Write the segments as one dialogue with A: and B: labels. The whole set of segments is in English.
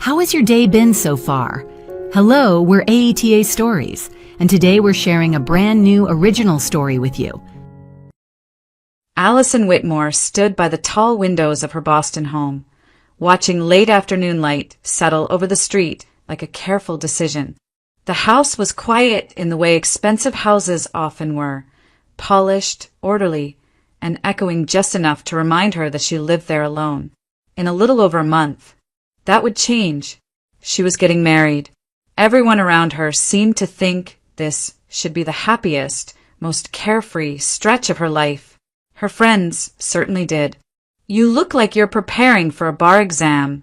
A: How has your day been so far? Hello, we're AETA Stories, and today we're sharing a brand new original story with you.
B: Allison Whitmore stood by the tall windows of her Boston home, watching late afternoon light settle over the street like a careful decision. The house was quiet in the way expensive houses often were, polished, orderly, and echoing just enough to remind her that she lived there alone. In a little over a month, that would change. She was getting married. Everyone around her seemed to think this should be the happiest, most carefree stretch of her life. Her friends certainly did. "You look like you're preparing for a bar exam,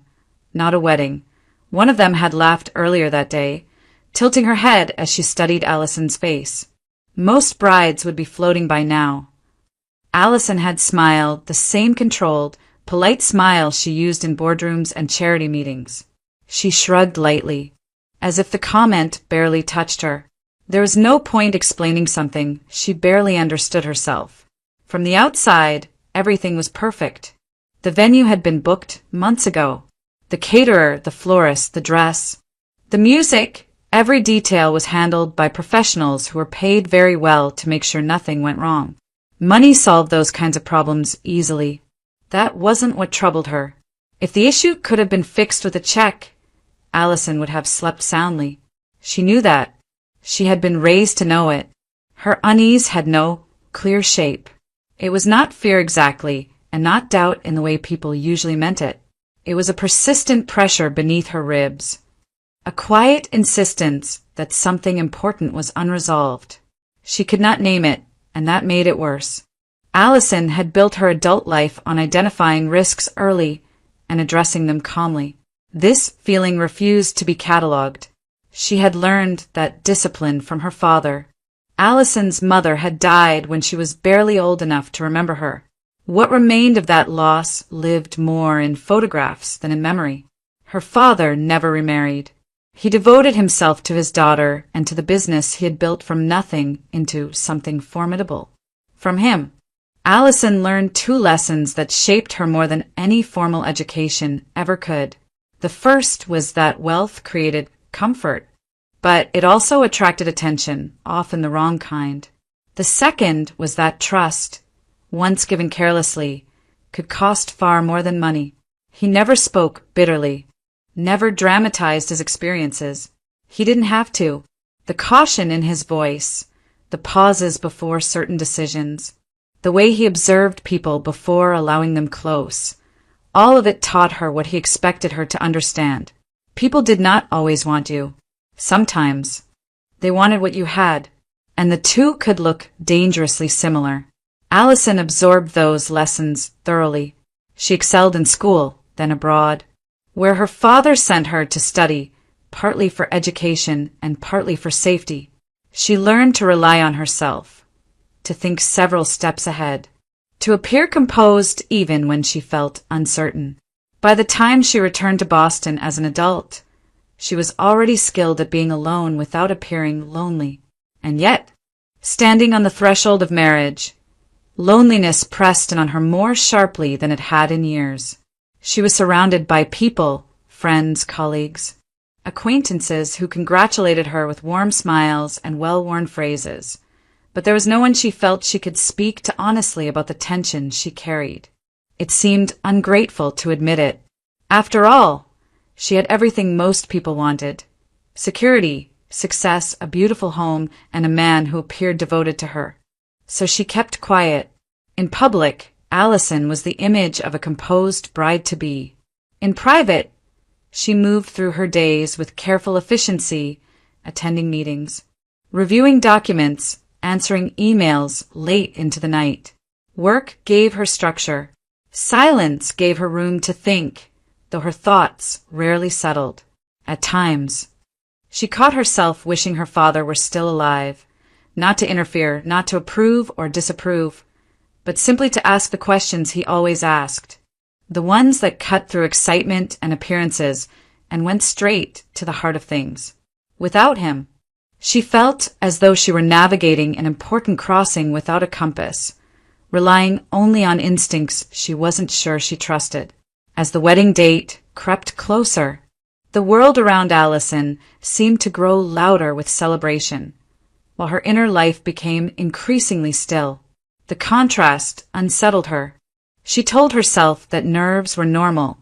B: not a wedding." One of them had laughed earlier that day, tilting her head as she studied Allison's face. Most brides would be floating by now. Allison had smiled, the same controlled, polite smile she used in boardrooms and charity meetings. She shrugged lightly, as if the comment barely touched her. There was no point explaining something she barely understood herself. From the outside, everything was perfect. The venue had been booked months ago. The caterer, the florist, the dress, the music, every detail was handled by professionals who were paid very well to make sure nothing went wrong. Money solved those kinds of problems easily. That wasn't what troubled her. If the issue could have been fixed with a check, Allison would have slept soundly. She knew that. She had been raised to know it. Her unease had no clear shape. It was not fear exactly, and not doubt in the way people usually meant it. It was a persistent pressure beneath her ribs. A quiet insistence that something important was unresolved. She could not name it, and that made it worse. Allison had built her adult life on identifying risks early and addressing them calmly. This feeling refused to be catalogued. She had learned that discipline from her father. Allison's mother had died when she was barely old enough to remember her. What remained of that loss lived more in photographs than in memory. Her father never remarried. He devoted himself to his daughter and to the business he had built from nothing into something formidable. From him, Allison learned two lessons that shaped her more than any formal education ever could. The first was that wealth created comfort, but it also attracted attention, often the wrong kind. The second was that trust, once given carelessly, could cost far more than money. He never spoke bitterly, never dramatized his experiences. He didn't have to. The caution in his voice, the pauses before certain decisions, the way he observed people before allowing them close, all of it taught her what he expected her to understand. People did not always want you. Sometimes they wanted what you had, and the two could look dangerously similar. Allison absorbed those lessons thoroughly. She excelled in school, then abroad, where her father sent her to study, partly for education and partly for safety. She learned to rely on herself, to think several steps ahead, to appear composed even when she felt uncertain. By the time she returned to Boston as an adult, she was already skilled at being alone without appearing lonely. And yet, standing on the threshold of marriage, loneliness pressed in on her more sharply than it had in years. She was surrounded by people, friends, colleagues, acquaintances who congratulated her with warm smiles and well-worn phrases, but there was no one she felt she could speak to honestly about the tension she carried. It seemed ungrateful to admit it. After all, she had everything most people wanted: security, success, a beautiful home, and a man who appeared devoted to her. So she kept quiet. In public, Allison was the image of a composed bride-to-be. In private, she moved through her days with careful efficiency, attending meetings, reviewing documents, answering emails late into the night. Work gave her structure. Silence gave her room to think, though her thoughts rarely settled. At times, she caught herself wishing her father were still alive, not to interfere, not to approve or disapprove, but simply to ask the questions he always asked, the ones that cut through excitement and appearances and went straight to the heart of things. Without him, she felt as though she were navigating an important crossing without a compass, relying only on instincts she wasn't sure she trusted. As the wedding date crept closer, The world around Allison seemed to grow louder with celebration, while her inner life became increasingly still. The contrast unsettled her. She told herself that nerves were normal,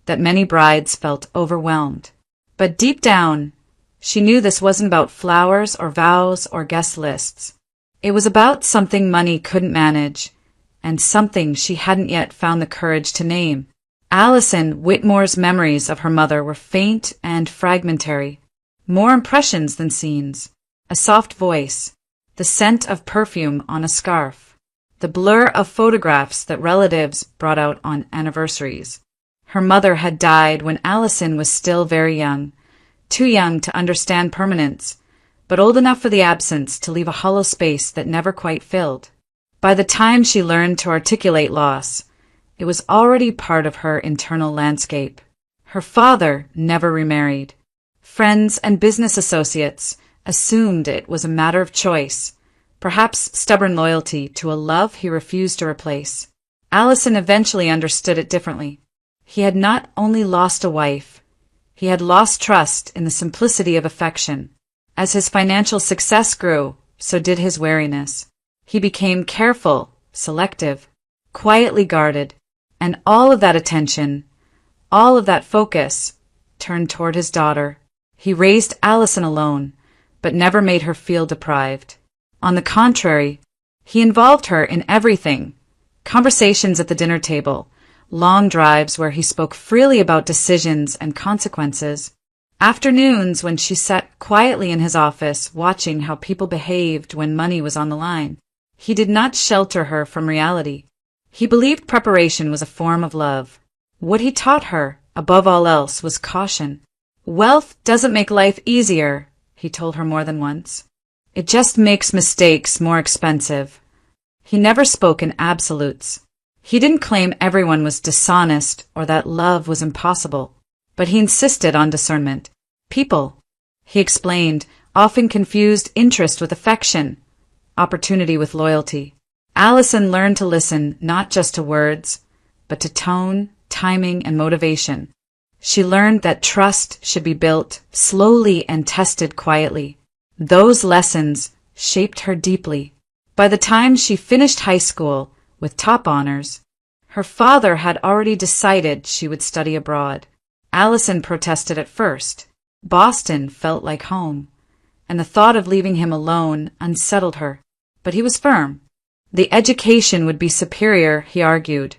B: that many brides felt overwhelmed. But deep down, she knew this wasn't about flowers or vows or guest lists. It was about something money couldn't manage, and something she hadn't yet found the courage to name. Allison Whitmore's memories of her mother were faint and fragmentary, more impressions than scenes. A soft voice, the scent of perfume on a scarf, the blur of photographs that relatives brought out on anniversaries. Her mother had died when Allison was still very young, too young to understand permanence, but old enough for the absence to leave a hollow space that never quite filled. By the time she learned to articulate loss, it was already part of her internal landscape. Her father never remarried. Friends and business associates assumed it was a matter of choice, perhaps stubborn loyalty to a love he refused to replace. Allison eventually understood it differently. He had not only lost a wife, he had lost trust in the simplicity of affection. As his financial success grew, so did his wariness. He became careful, selective, quietly guarded, and all of that attention, all of that focus, turned toward his daughter. He raised Allison alone, but never made her feel deprived. On the contrary, he involved her in everything: conversations at the dinner table, long drives where he spoke freely about decisions and consequences, afternoons when she sat quietly in his office watching how people behaved when money was on the line. He did not shelter her from reality. He believed preparation was a form of love. What he taught her, above all else, was caution. Wealth doesn't make life easier, he told her more than once. It just makes mistakes more expensive. He never spoke in absolutes. He didn't claim everyone was dishonest or that love was impossible, but he insisted on discernment. People, he explained, often confused interest with affection, opportunity with loyalty. Allison learned to listen not just to words, but to tone, timing, and motivation. She learned that trust should be built slowly and tested quietly. Those lessons shaped her deeply. By the time she finished high school with top honors, her father had already decided she would study abroad. Allison protested at first. Boston felt like home, and the thought of leaving him alone unsettled her. But he was firm. The education would be superior, he argued,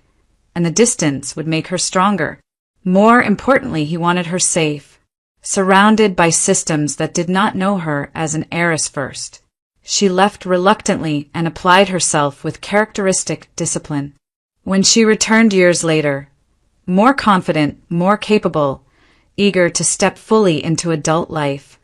B: and the distance would make her stronger. More importantly, he wanted her safe, surrounded by systems that did not know her as an heiress first. She left reluctantly and applied herself with characteristic discipline. When she returned years later, more confident, more capable, eager to step fully into adult life,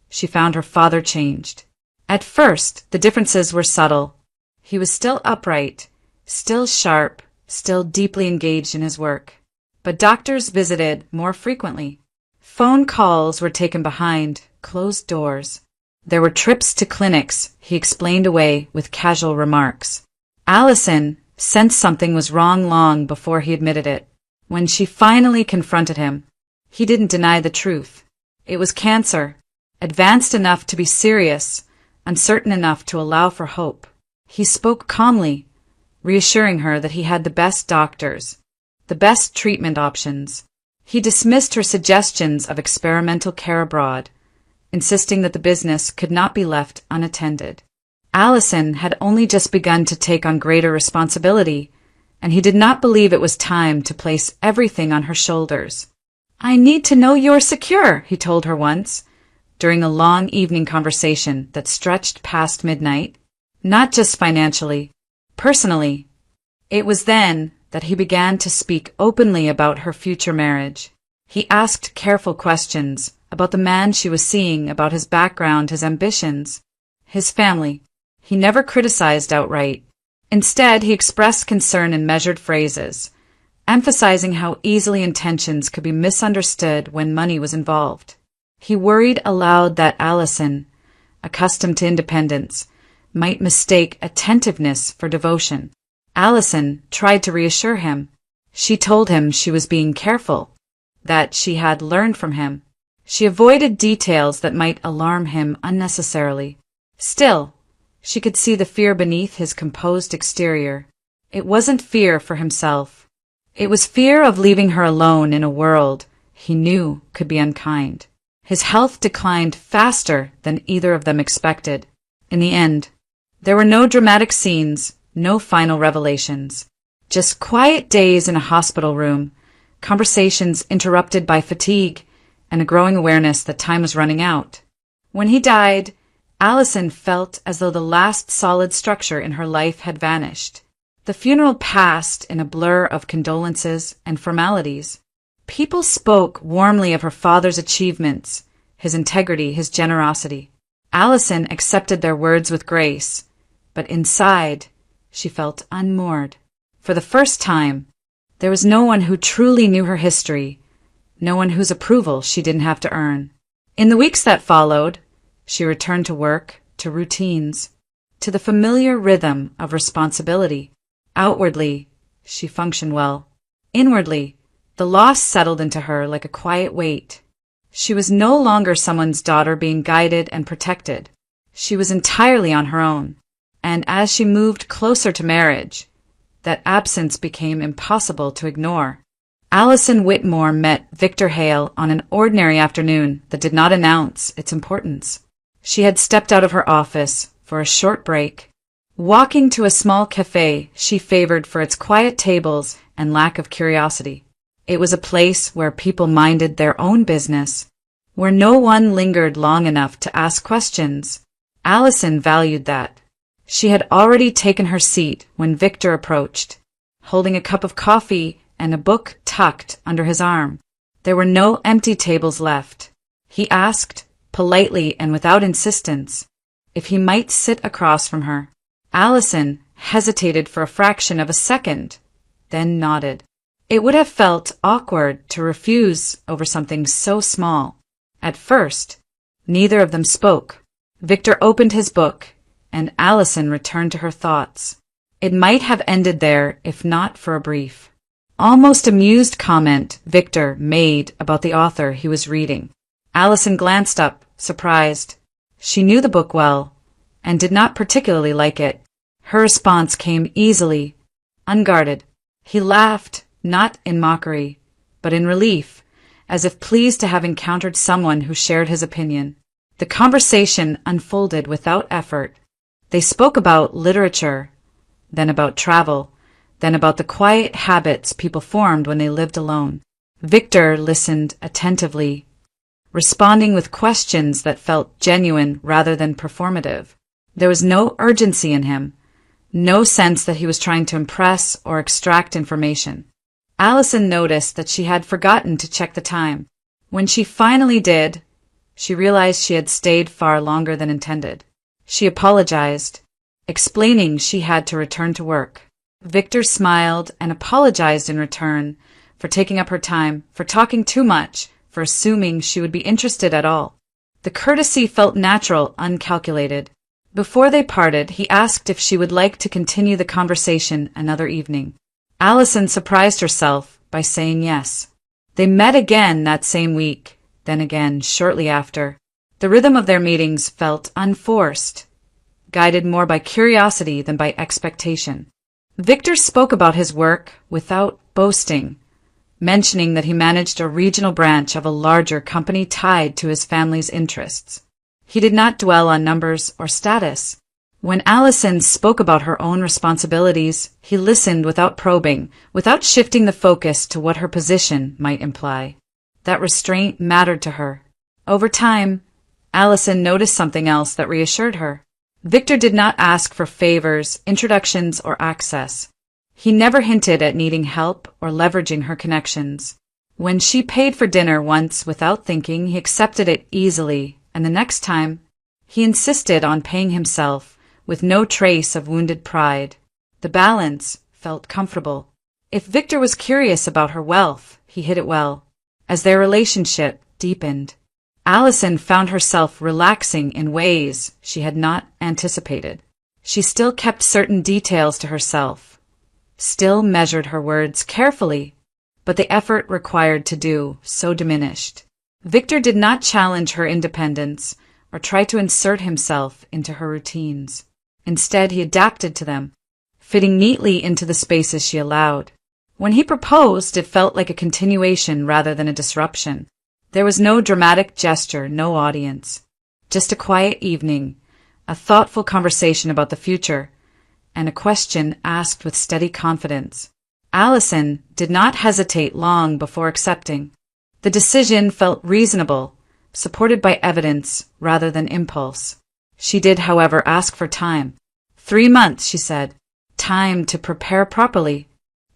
B: she found her father changed. At first, the differences were subtle. He was still upright, still sharp, still deeply engaged in his work. But doctors visited more frequently. Phone calls were taken behind closed doors. There were trips to clinics he explained away with casual remarks. Allison sensed something was wrong long before he admitted it. When she finally confronted him, he didn't deny the truth. It was cancer, advanced enough to be serious, uncertain enough to allow for hope. He spoke calmly, reassuring her that he had the best doctors, the best treatment options. He dismissed her suggestions of experimental care abroad, insisting that the business could not be left unattended. Allison had only just begun to take on greater responsibility, and he did not believe it was time to place everything on her shoulders. "I need to know you're secure," he told her once, during a long evening conversation that stretched past midnight. Not just financially, personally. It was then that he began to speak openly about her future marriage. He asked careful questions about the man she was seeing, about his background, his ambitions, his family. He never criticized outright. Instead, he expressed concern in measured phrases, emphasizing how easily intentions could be misunderstood when money was involved. He worried aloud that Allison, accustomed to independence, might mistake attentiveness for devotion. Allison tried to reassure him. She told him she was being careful. that she had learned from him. She avoided details that might alarm him unnecessarily. Still, she could see the fear beneath his composed exterior. It wasn't fear for himself. It was fear of leaving her alone in a world he knew could be unkind. His health declined faster than either of them expected. In the end, there were no dramatic scenes, no final revelations. Just quiet days in a hospital room, conversations interrupted by fatigue, and a growing awareness that time was running out. When he died, Allison felt as though the last solid structure in her life had vanished. The funeral passed in a blur of condolences and formalities. People spoke warmly of her father's achievements, his integrity, his generosity. Allison accepted their words with grace, but inside, she felt unmoored. For the first time, there was no one who truly knew her history, no one whose approval she didn't have to earn. In the weeks that followed, she returned to work, to routines, to the familiar rhythm of responsibility. Outwardly, she functioned well. Inwardly, the loss settled into her like a quiet weight. She was no longer someone's daughter being guided and protected. She was entirely on her own. And as she moved closer to marriage, that absence became impossible to ignore. Allison Whitmore met Victor Hale on an ordinary afternoon that did not announce its importance. She had stepped out of her office for a short break, walking to a small cafe she favored for its quiet tables and lack of curiosity. It was a place where people minded their own business, where no one lingered long enough to ask questions. Allison valued that. She had already taken her seat when Victor approached, holding a cup of coffee and a book tucked under his arm. There were no empty tables left. He asked, politely and without insistence, if he might sit across from her. Allison hesitated for a fraction of a second, then nodded. It would have felt awkward to refuse over something so small. At first, neither of them spoke. Victor opened his book, and Allison returned to her thoughts. It might have ended there if not for a brief, almost amused comment Victor made about the author he was reading. Allison glanced up, surprised. She knew the book well, and did not particularly like it. Her response came easily, unguarded. He laughed, not in mockery, but in relief, as if pleased to have encountered someone who shared his opinion. The conversation unfolded without effort. They spoke about literature, then about travel, then about the quiet habits people formed when they lived alone. Victor listened attentively, responding with questions that felt genuine rather than performative. There was no urgency in him, no sense that he was trying to impress or extract information. Allison noticed that she had forgotten to check the time. When she finally did, she realized she had stayed far longer than intended. She apologized, explaining she had to return to work. Victor smiled and apologized in return for taking up her time, for talking too much, for assuming she would be interested at all. The courtesy felt natural, uncalculated. Before they parted, he asked if she would like to continue the conversation another evening. Allison surprised herself by saying yes. They met again that same week, then again shortly after. The rhythm of their meetings felt unforced, guided more by curiosity than by expectation. Victor spoke about his work without boasting, mentioning that he managed a regional branch of a larger company tied to his family's interests. He did not dwell on numbers or status. When Allison spoke about her own responsibilities, he listened without probing, without shifting the focus to what her position might imply. That restraint mattered to her. Over time, Allison noticed something else that reassured her. Victor did not ask for favors, introductions, or access. He never hinted at needing help or leveraging her connections. When she paid for dinner once without thinking, he accepted it easily, and the next time, he insisted on paying himself, with no trace of wounded pride. The balance felt comfortable. If Victor was curious about her wealth, he hid it well. As their relationship deepened, Allison found herself relaxing in ways she had not anticipated. She still kept certain details to herself, still measured her words carefully, but the effort required to do so diminished. Victor did not challenge her independence or try to insert himself into her routines. Instead, he adapted to them, fitting neatly into the spaces she allowed. When he proposed, it felt like a continuation rather than a disruption. There was no dramatic gesture, no audience. Just a quiet evening, a thoughtful conversation about the future, and a question asked with steady confidence. Allison did not hesitate long before accepting. The decision felt reasonable, supported by evidence rather than impulse. She did, however, ask for time. 3 months, she said. Time to prepare properly,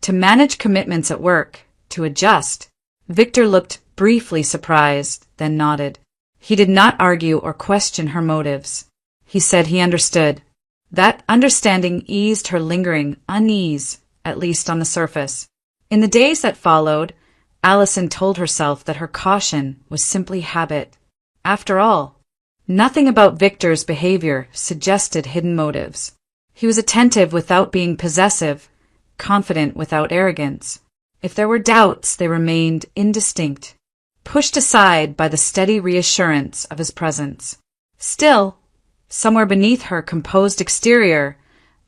B: to manage commitments at work, to adjust. Victor looked briefly surprised, then nodded. He did not argue or question her motives. He said he understood. That understanding eased her lingering unease, at least on the surface. In the days that followed, Allison told herself that her caution was simply habit. After all, nothing about Victor's behavior suggested hidden motives. He was attentive without being possessive, confident without arrogance. If there were doubts, they remained indistinct, pushed aside by the steady reassurance of his presence. Still, somewhere beneath her composed exterior,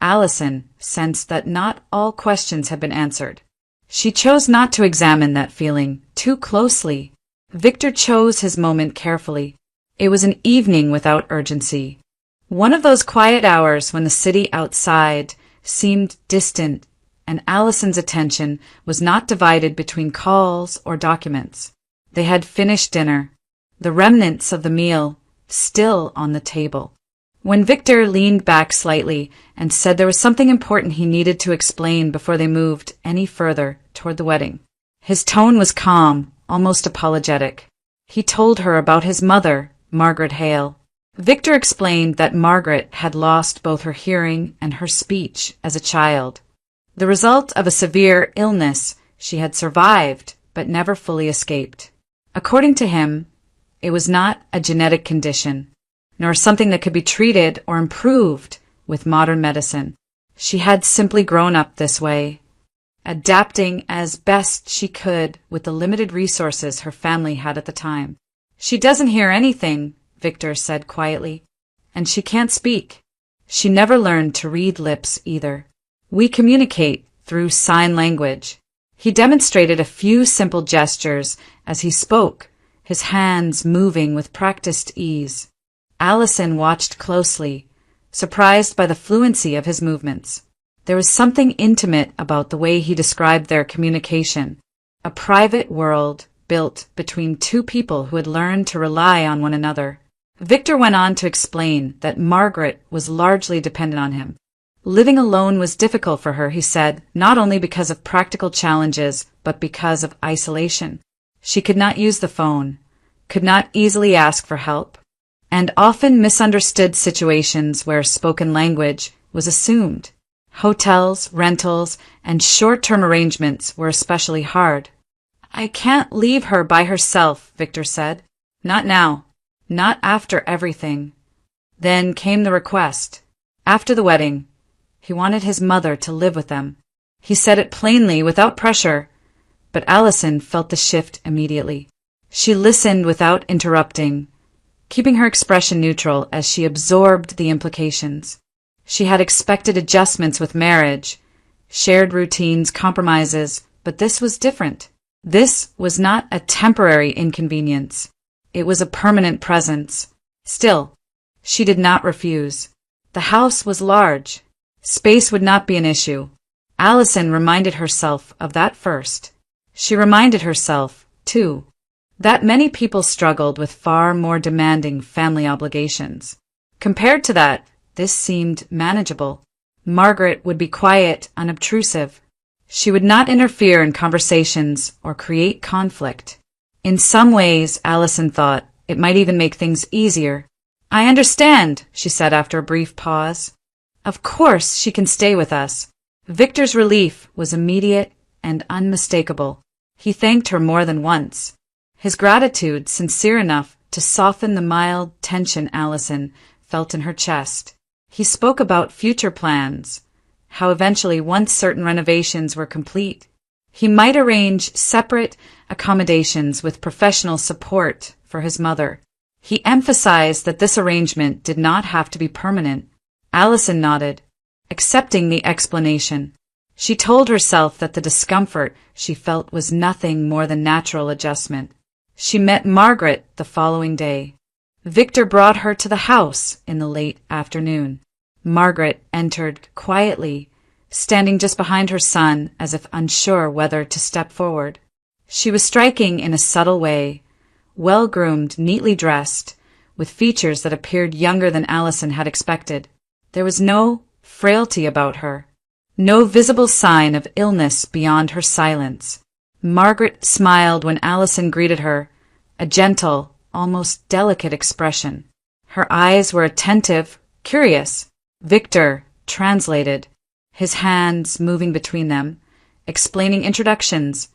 B: Allison sensed that not all questions had been answered. She chose not to examine that feeling too closely. Victor chose his moment carefully. It was an evening without urgency. One of those quiet hours when the city outside seemed distant and Allison's attention was not divided between calls or documents. They had finished dinner, the remnants of the meal still on the table. When Victor leaned back slightly and said there was something important he needed to explain before they moved any further toward the wedding. His tone was calm, almost apologetic. He told her about his mother, Margaret Hale. Victor explained that Margaret had lost both her hearing and her speech as a child. The result of a severe illness she had survived but never fully escaped. According to him, it was not a genetic condition, nor something that could be treated or improved with modern medicine. She had simply grown up this way, adapting as best she could with the limited resources her family had at the time. She doesn't hear anything, Victor said quietly, and she can't speak. She never learned to read lips either. We communicate through sign language. He demonstrated a few simple gestures as he spoke, his hands moving with practiced ease. Allison watched closely, surprised by the fluency of his movements. There was something intimate about the way he described their communication, a private world built between two people who had learned to rely on one another. Victor went on to explain that Margaret was largely dependent on him. Living alone was difficult for her, he said, not only because of practical challenges, but because of isolation. She could not use the phone, could not easily ask for help, and often misunderstood situations where spoken language was assumed. Hotels, rentals, and short-term arrangements were especially hard. I can't leave her by herself, Victor said. Not now. Not after everything. Then came the request. After the wedding, he wanted his mother to live with them. He said it plainly, without pressure, but Allison felt the shift immediately. She listened without interrupting, keeping her expression neutral as she absorbed the implications. She had expected adjustments with marriage, shared routines, compromises, but this was different. This was not a temporary inconvenience. It was a permanent presence. Still, she did not refuse. The house was large. Space would not be an issue. Allison reminded herself of that first. She reminded herself, too, that many people struggled with far more demanding family obligations. Compared to that, this seemed manageable. Margaret would be quiet, unobtrusive. She would not interfere in conversations or create conflict. In some ways, Allison thought, it might even make things easier. I understand, she said after a brief pause. Of course she can stay with us. Victor's relief was immediate and unmistakable. He thanked her more than once, his gratitude sincere enough to soften the mild tension Allison felt in her chest. He spoke about future plans, how eventually, once certain renovations were complete, He might arrange separate accommodations with professional support for his mother. He emphasized that this arrangement did not have to be permanent. Allison nodded, accepting the explanation. She told herself that the discomfort she felt was nothing more than natural adjustment. She met Margaret the following day. Victor brought her to the house in the late afternoon. Margaret entered quietly, standing just behind her son as if unsure whether to step forward. She was striking in a subtle way, well-groomed, neatly dressed, with features that appeared younger than Allison had expected. There was no frailty about her, no visible sign of illness beyond her silence. Margaret smiled when Allison greeted her, a gentle, almost delicate expression. Her eyes were attentive, curious. Victor translated, his hands moving between them, explaining introductions,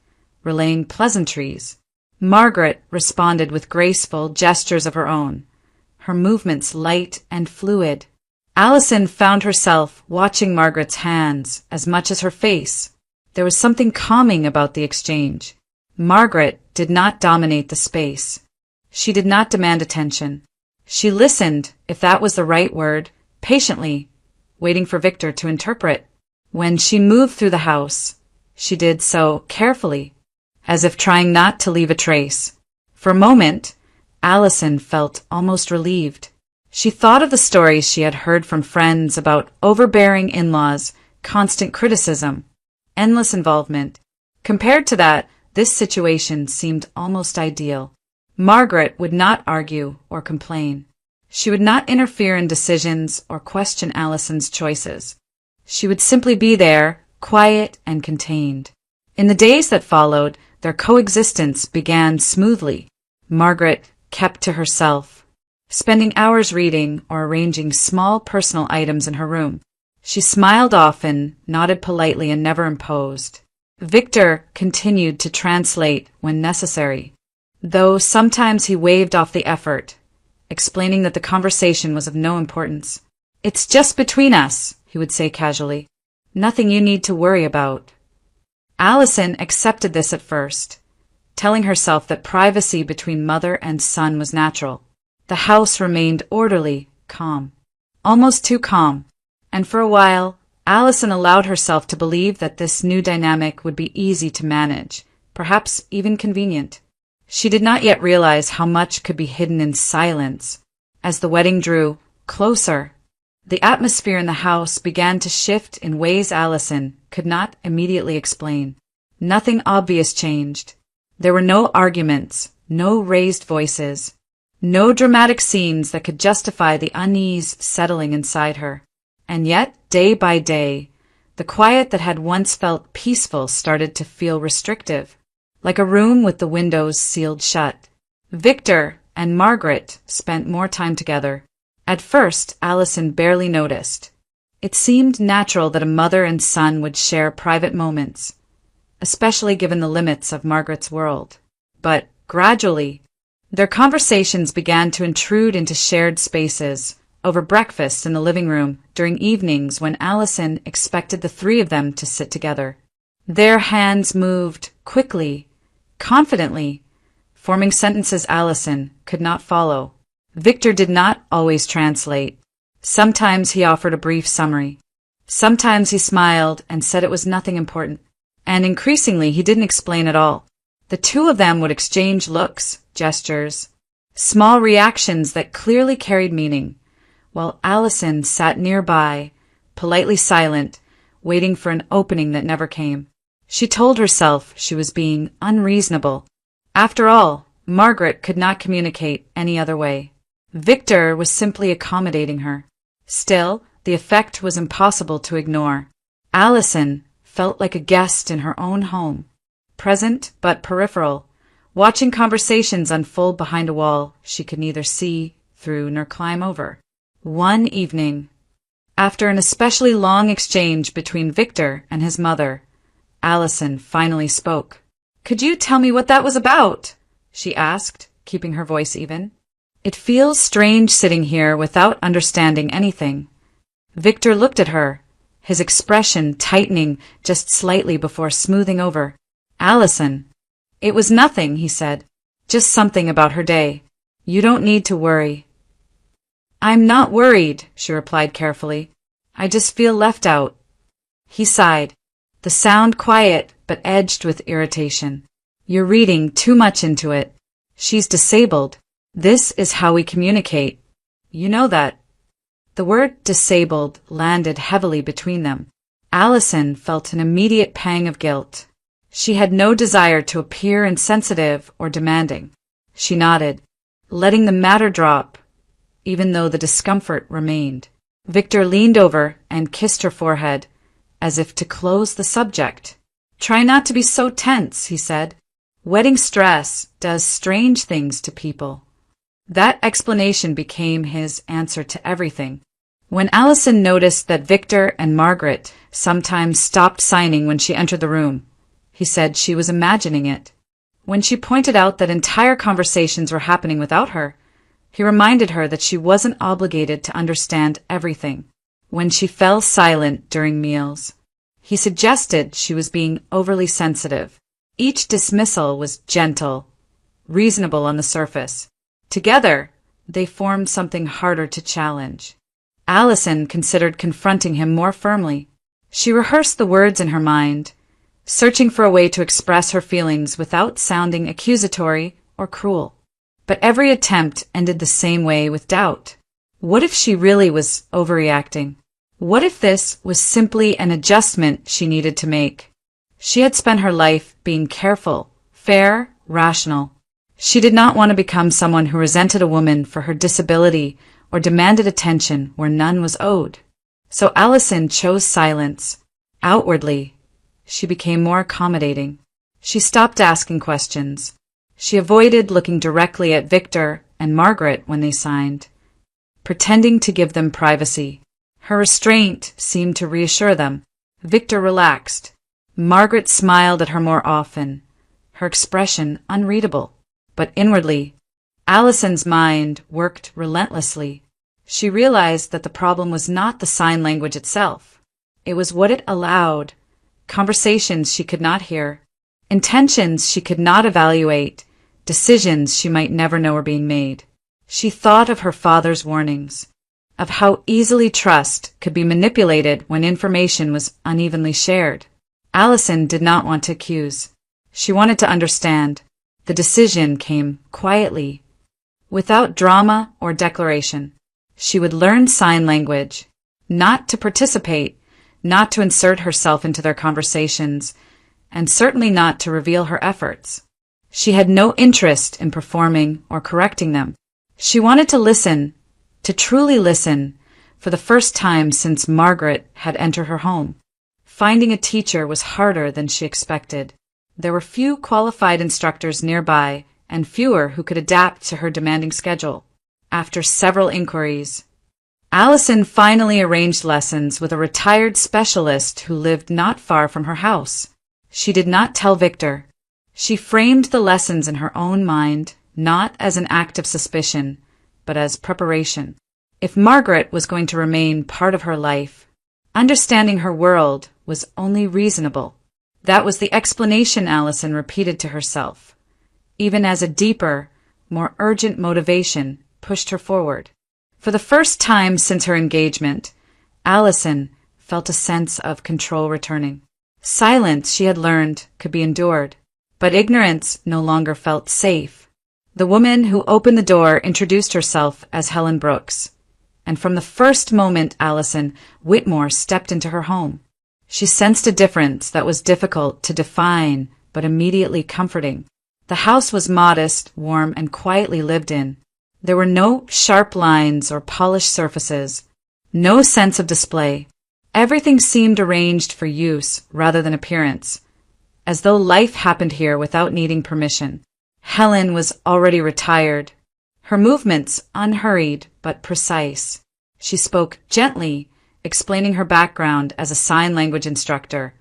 B: relaying pleasantries. Margaret responded with graceful gestures of her own, her movements light and fluid. Allison found herself watching Margaret's hands as much as her face. There was something calming about the exchange. Margaret did not dominate the space. She did not demand attention. She listened, if that was the right word, patiently, waiting for Victor to interpret. When she moved through the house, she did so carefully, as if trying not to leave a trace. For a moment, Allison felt almost relieved. She thought of the stories she had heard from friends about overbearing in-laws, constant criticism, endless involvement. Compared to that, this situation seemed almost ideal. Margaret would not argue or complain. She would not interfere in decisions or question Allison's choices. She would simply be there, quiet and contained. In the days that followed, their coexistence began smoothly. Margaret kept to herself, spending hours reading or arranging small personal items in her room. She smiled often, nodded politely, and never imposed. Victor continued to translate when necessary, though sometimes he waved off the effort, explaining that the conversation was of no importance. "It's just between us," he would say casually. "Nothing you need to worry about." Allison accepted this at first, telling herself that privacy between mother and son was natural. The house remained orderly, calm, almost too calm, and for a while, Allison allowed herself to believe that this new dynamic would be easy to manage, perhaps even convenient. She did not yet realize how much could be hidden in silence. As the wedding drew closer, the atmosphere in the house began to shift in ways Allison could not immediately explain. Nothing obvious changed. There were no arguments, no raised voices, no dramatic scenes that could justify the unease settling inside her. And yet, day by day, the quiet that had once felt peaceful started to feel restrictive, like a room with the windows sealed shut. Victor and Margaret spent more time together. At first, Allison barely noticed. It seemed natural that a mother and son would share private moments, especially given the limits of Margaret's world. But gradually, their conversations began to intrude into shared spaces, over breakfast in the living room, during evenings when Allison expected the three of them to sit together. Their hands moved quickly, confidently, forming sentences Allison could not follow. Victor did not always translate. Sometimes he offered a brief summary. Sometimes he smiled and said it was nothing important. And increasingly, he didn't explain at all. The two of them would exchange looks, gestures, small reactions that clearly carried meaning, while Allison sat nearby, politely silent, waiting for an opening that never came. She told herself she was being unreasonable. After all, Margaret could not communicate any other way. Victor was simply accommodating her. Still, the effect was impossible to ignore. Allison felt like a guest in her own home, present but peripheral, watching conversations unfold behind a wall she could neither see through nor climb over. One evening, after an especially long exchange between Victor and his mother, Allison finally spoke. "Could you tell me what that was about?" she asked, keeping her voice even. "It feels strange sitting here without understanding anything." Victor looked at her, his expression tightening just slightly before smoothing over. Allison. It was nothing, he said. Just something about her day. You don't need to worry. I'm not worried, she replied carefully. I just feel left out. He sighed, the sound quiet but edged with irritation. You're reading too much into it. She's disabled. This is how we communicate. You know that. The word disabled landed heavily between them. Allison felt an immediate pang of guilt. She had no desire to appear insensitive or demanding. She nodded, letting the matter drop, even though the discomfort remained. Victor leaned over and kissed her forehead, as if to close the subject. Try not to be so tense, he said. Wedding stress does strange things to people. That explanation became his answer to everything. When Allison noticed that Victor and Margaret sometimes stopped signing when she entered the room, he said she was imagining it. When she pointed out that entire conversations were happening without her, he reminded her that she wasn't obligated to understand everything. When she fell silent during meals, he suggested she was being overly sensitive. Each dismissal was gentle, reasonable on the surface. Together, they formed something harder to challenge. Allison considered confronting him more firmly. She rehearsed the words in her mind, searching for a way to express her feelings without sounding accusatory or cruel. But every attempt ended the same way, with doubt. What if she really was overreacting? What if this was simply an adjustment she needed to make? She had spent her life being careful, fair, rational. She did not want to become someone who resented a woman for her disability or demanded attention where none was owed. So Allison chose silence. Outwardly, she became more accommodating. She stopped asking questions. She avoided looking directly at Victor and Margaret when they signed, pretending to give them privacy. Her restraint seemed to reassure them. Victor relaxed. Margaret smiled at her more often, her expression unreadable. But inwardly, Allison's mind worked relentlessly. She realized that the problem was not the sign language itself. It was what it allowed, conversations she could not hear, intentions she could not evaluate, decisions she might never know were being made. She thought of her father's warnings, of how easily trust could be manipulated when information was unevenly shared. Allison did not want to accuse. She wanted to understand. The decision came quietly, without drama or declaration. She would learn sign language, not to participate, not to insert herself into their conversations, and certainly not to reveal her efforts. She had no interest in performing or correcting them. She wanted to listen, to truly listen, for the first time since Margaret had entered her home. Finding a teacher was harder than she expected. There were few qualified instructors nearby, and fewer who could adapt to her demanding schedule. After several inquiries, Allison finally arranged lessons with a retired specialist who lived not far from her house. She did not tell Victor. She framed the lessons in her own mind, not as an act of suspicion, but as preparation. If Margaret was going to remain part of her life, understanding her world was only reasonable. That was the explanation Allison repeated to herself, even as a deeper, more urgent motivation pushed her forward. For the first time since her engagement, Allison felt a sense of control returning. Silence, she had learned, could be endured, but ignorance no longer felt safe. The woman who opened the door introduced herself as Helen Brooks, and from the first moment Allison Whitmore stepped into her home, she sensed a difference that was difficult to define but immediately comforting. The house was modest, warm, and quietly lived in. There were no sharp lines or polished surfaces, no sense of display. Everything seemed arranged for use rather than appearance, as though life happened here without needing permission. Helen was already retired, her movements unhurried but precise. She spoke gently, explaining her background as a sign language instructor,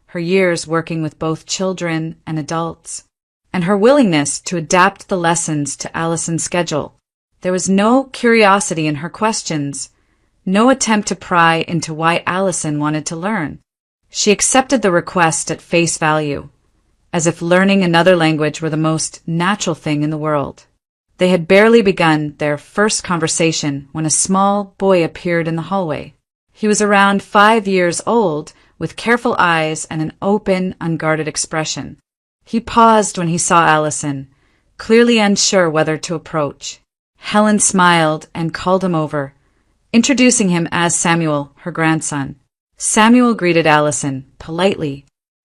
B: her years working with both children and adults, and her willingness to adapt the lessons to Allison's schedule. There was no curiosity in her questions, no attempt to pry into why Allison wanted to learn. She accepted the request at face value, as if learning another language were the most natural thing in the world. They had barely begun their first conversation when a small boy appeared in the hallway. He was around 5 years old, with careful eyes and an open, unguarded expression. He paused when he saw Allison, clearly unsure whether to approach. Helen smiled and called him over, introducing him as Samuel, her grandson. Samuel greeted Allison politely,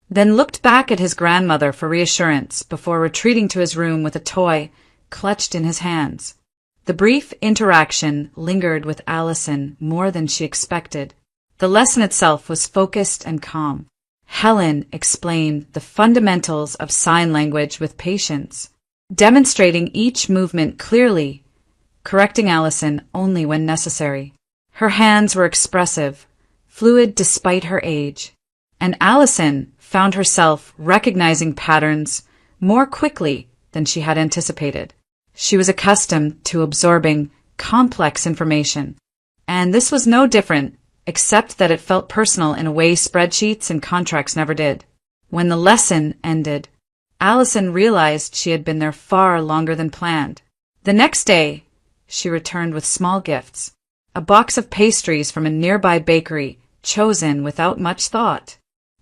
B: then looked back at his grandmother for reassurance before retreating to his room with a toy clutched in his hands. The brief interaction lingered with Allison more than she expected. The lesson itself was focused and calm. Helen explained the fundamentals of sign language with patience, demonstrating each movement clearly, correcting Allison only when necessary. Her hands were expressive, fluid despite her age, and Allison found herself recognizing patterns more quickly than she had anticipated. She was accustomed to absorbing complex information, and this was no different, except that it felt personal in a way spreadsheets and contracts never did. When the lesson ended, Allison realized she had been there far longer than planned. The next day, she returned with small gifts, a box of pastries from a nearby bakery chosen without much thought,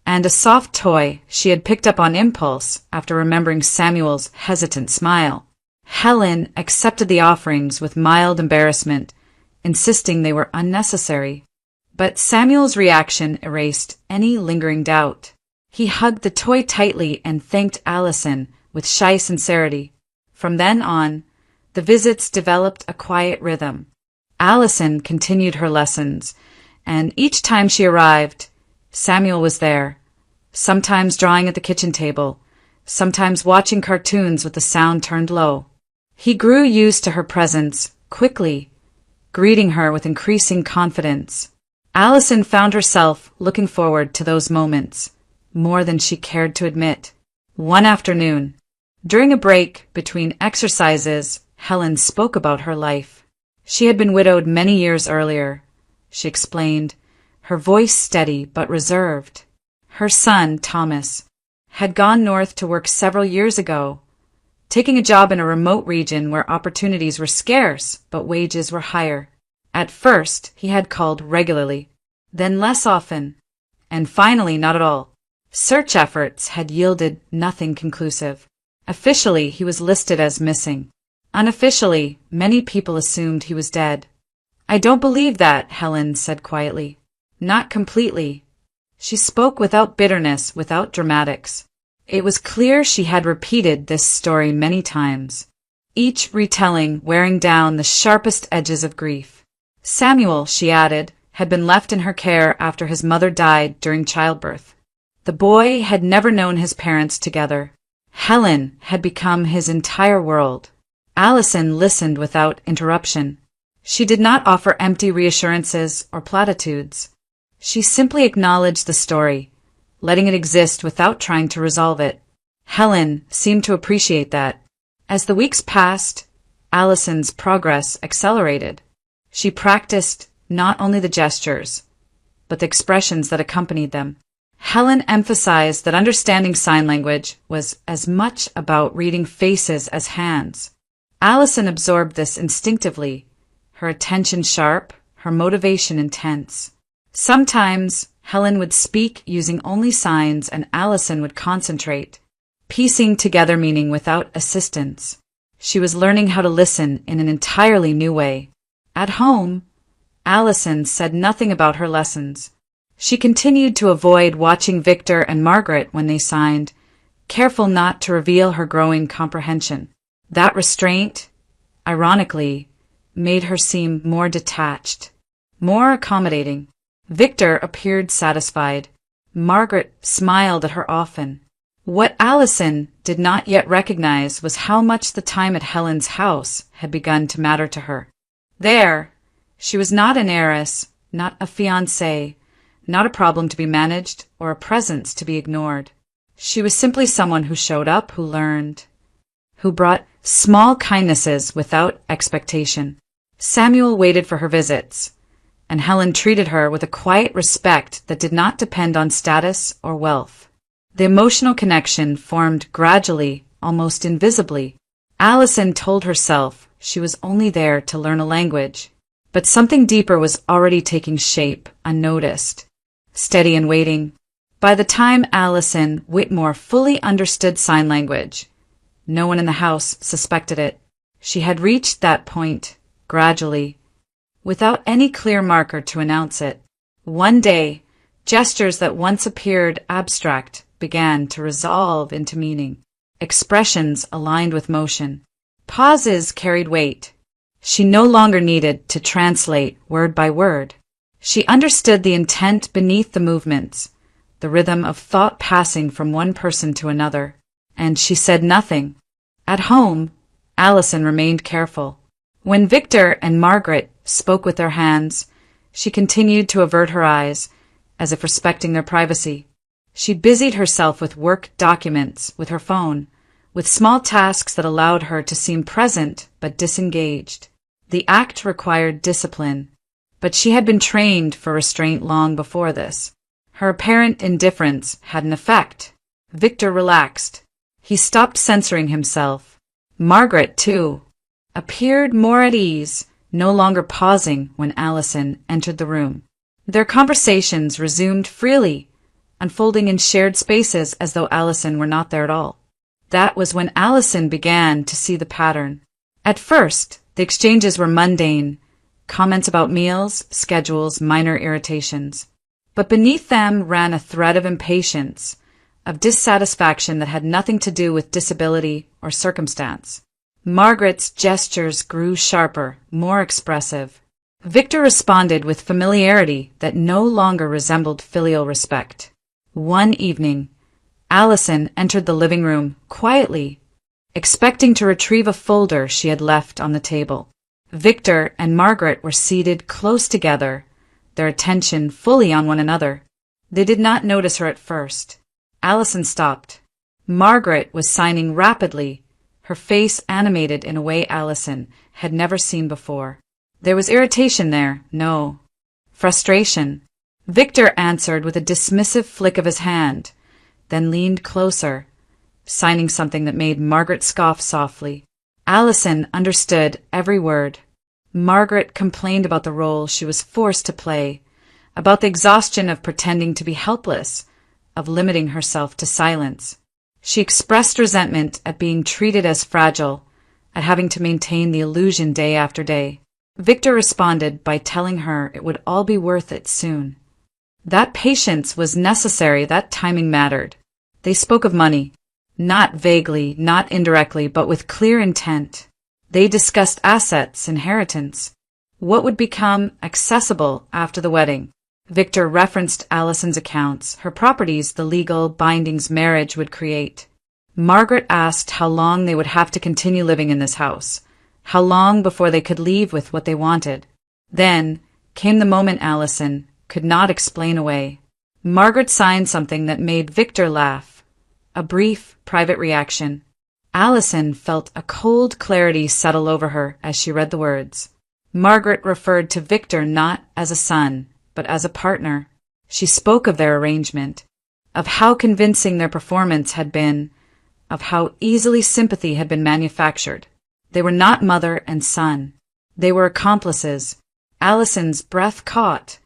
B: and a soft toy she had picked up on impulse after remembering Samuel's hesitant smile. Helen accepted the offerings with mild embarrassment, insisting they were unnecessary. But Samuel's reaction erased any lingering doubt. He hugged the toy tightly and thanked Allison with shy sincerity. From then on, the visits developed a quiet rhythm. Allison continued her lessons, and each time she arrived, Samuel was there, sometimes drawing at the kitchen table, sometimes watching cartoons with the sound turned low. He grew used to her presence quickly, greeting her with increasing confidence. Allison found herself looking forward to those moments more than she cared to admit. One afternoon, during a break between exercises, Helen spoke about her life. She had been widowed many years earlier, she explained, her voice steady but reserved. Her son, Thomas, had gone north to work several years ago, taking a job in a remote region where opportunities were scarce but wages were higher. At first, he had called regularly, then less often, and finally not at all. Search efforts had yielded nothing conclusive. Officially, he was listed as missing. Unofficially, many people assumed he was dead. "I don't believe that," Helen said quietly. "Not completely." She spoke without bitterness, without dramatics. It was clear she had repeated this story many times, each retelling wearing down the sharpest edges of grief. Samuel, she added, had been left in her care after his mother died during childbirth. The boy had never known his parents together. Helen had become his entire world. Allison listened without interruption. She did not offer empty reassurances or platitudes. She simply acknowledged the story, letting it exist without trying to resolve it. Helen seemed to appreciate that. As the weeks passed, Allison's progress accelerated. She practiced not only the gestures, but the expressions that accompanied them. Helen emphasized that understanding sign language was as much about reading faces as hands. Allison absorbed this instinctively, her attention sharp, her motivation intense. Sometimes Helen would speak using only signs and Allison would concentrate, piecing together meaning without assistance. She was learning how to listen in an entirely new way. At home, Allison said nothing about her lessons. She continued to avoid watching Victor and Margaret when they signed, careful not to reveal her growing comprehension. That restraint, ironically, made her seem more detached, more accommodating. Victor appeared satisfied. Margaret smiled at her often. What Allison did not yet recognize was how much the time at Helen's house had begun to matter to her. There, she was not an heiress, not a fiancé, not a problem to be managed or a presence to be ignored. She was simply someone who showed up, who learned, who brought small kindnesses without expectation. Samuel waited for her visits, and Helen treated her with a quiet respect that did not depend on status or wealth. The emotional connection formed gradually, almost invisibly. Allison told herself she was only there to learn a language, but something deeper was already taking shape, unnoticed, steady and waiting. By the time Allison Whitmore fully understood sign language, no one in the house suspected it. She had reached that point, gradually, without any clear marker to announce it. One day, gestures that once appeared abstract began to resolve into meaning. Expressions aligned with motion. Pauses carried weight. She no longer needed to translate word by word. She understood the intent beneath the movements, the rhythm of thought passing from one person to another, and she said nothing. At home, Allison remained careful. When Victor and Margaret spoke with their hands, she continued to avert her eyes, as if respecting their privacy. She busied herself with work documents, with her phone, with small tasks that allowed her to seem present but disengaged. The act required discipline, but she had been trained for restraint long before this. Her apparent indifference had an effect. Victor relaxed. He stopped censoring himself. Margaret, too, appeared more at ease, no longer pausing when Allison entered the room. Their conversations resumed freely, unfolding in shared spaces as though Allison were not there at all. That was when Allison began to see the pattern. At first, the exchanges were mundane, comments about meals, schedules, minor irritations. But beneath them ran a thread of impatience, of dissatisfaction that had nothing to do with disability or circumstance. Margaret's gestures grew sharper, more expressive. Victor responded with familiarity that no longer resembled filial respect. One evening, Allison entered the living room quietly, expecting to retrieve a folder she had left on the table. Victor and Margaret were seated close together, their attention fully on one another. They did not notice her at first. Allison stopped. Margaret was signing rapidly, her face animated in a way Allison had never seen before. There was irritation there, no. Frustration. Victor answered with a dismissive flick of his hand, then leaned closer, signing something that made Margaret scoff softly. Allison understood every word. Margaret complained about the role she was forced to play, about the exhaustion of pretending to be helpless, of limiting herself to silence. She expressed resentment at being treated as fragile, at having to maintain the illusion day after day. Victor responded by telling her it would all be worth it soon. That patience was necessary, that timing mattered. They spoke of money, not vaguely, not indirectly, but with clear intent. They discussed assets, inheritance, what would become accessible after the wedding. Victor referenced Allison's accounts, her properties, the legal bindings marriage would create. Margaret asked how long they would have to continue living in this house, how long before they could leave with what they wanted. Then came the moment Allison could not explain away. Margaret signed something that made Victor laugh, a brief, private reaction. Allison felt a cold clarity settle over her as she read the words. Margaret referred to Victor not as a son, but as a partner. She spoke of their arrangement, of how convincing their performance had been, of how easily sympathy had been manufactured. They were not mother and son. They were accomplices. Allison's breath caught,